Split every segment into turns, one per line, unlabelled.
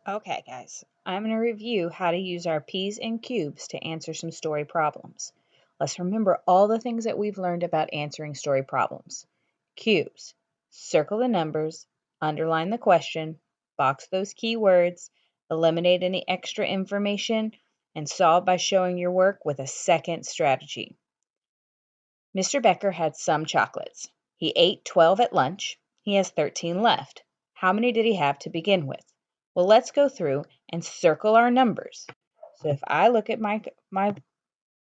Okay, guys, I'm going to review how to use our P's and cubes to answer some story problems. Let's remember all the things that we've learned about answering story problems. Cubes: circle the numbers, underline the question, box those keywords, eliminate any extra information, and solve by showing your work with a second strategy. Mr. Becker had some chocolates. He ate 12 at lunch. He has 13 left. How many did he have to begin with? Well, let's go through and circle our numbers. So if I look at my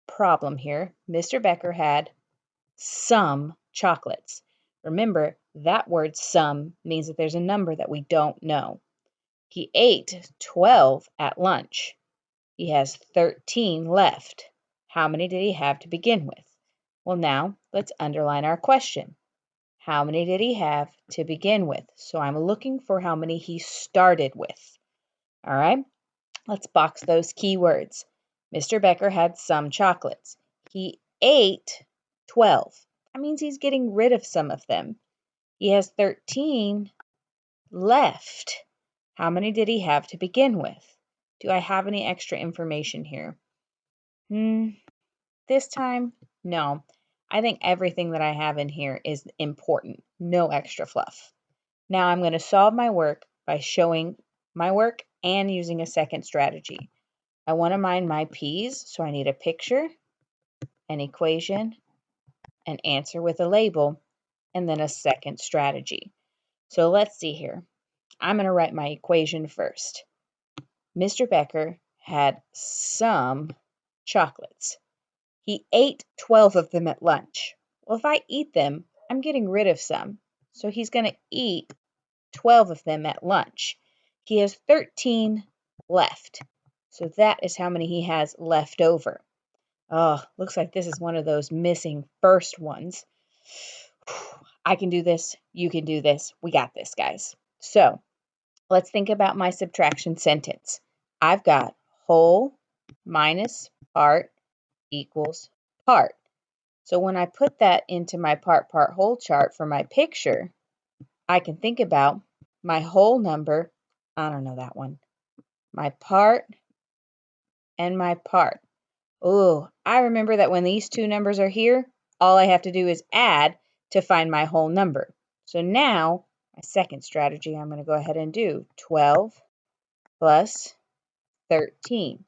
problem here, Mr. Becker had some chocolates. Remember, that word some means that there's a number that we don't know. He ate 12 at lunch. He has 13 left. How many did he have to begin with? Well, now let's underline our question. How many did he have to begin with? So I'm looking for how many he started with. All right, let's box those keywords. Mr. Becker had some chocolates. He ate 12. That means he's getting rid of some of them. He has 13 left. How many did he have to begin with? Do I have any extra information here? This time, no. I think everything that I have in here is important. No extra fluff. Now I'm going to solve my work by showing my work and using a second strategy. I want to mind my P's, so I need a picture, an equation, an answer with a label, and then a second strategy. So let's see here. I'm going to write my equation first. Mr. Becker had some chocolates. He ate 12 of them at lunch. Well, if I eat them, I'm getting rid of some. So he's going to eat 12 of them at lunch. He has 13 left. So that is how many he has left over. Oh, looks like this is one of those missing first ones. I can do this. You can do this. We got this, guys. So let's think about my subtraction sentence. I've got whole minus part equals part. So when I put that into my part whole chart for my picture, I can think about my whole number, I don't know that one, my part and my part. Oh, I remember that when these two numbers are here, all I have to do is add to find my whole number. So now, my second strategy, I'm going to go ahead and do 12 plus 13.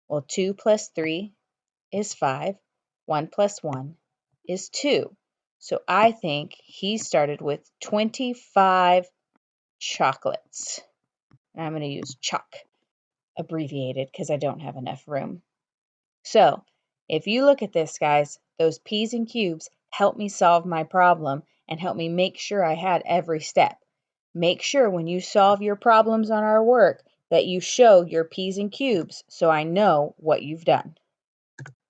Well, 2 plus 3 is 5. 1 plus 1 is 2. So I think he started with 25 chocolates. And I'm going to use chalk abbreviated because I don't have enough room. So if you look at this, guys, those P's and cubes help me solve my problem and help me make sure I had every step. Make sure when you solve your problems on our work that you show your P's and cubes so I know what you've done.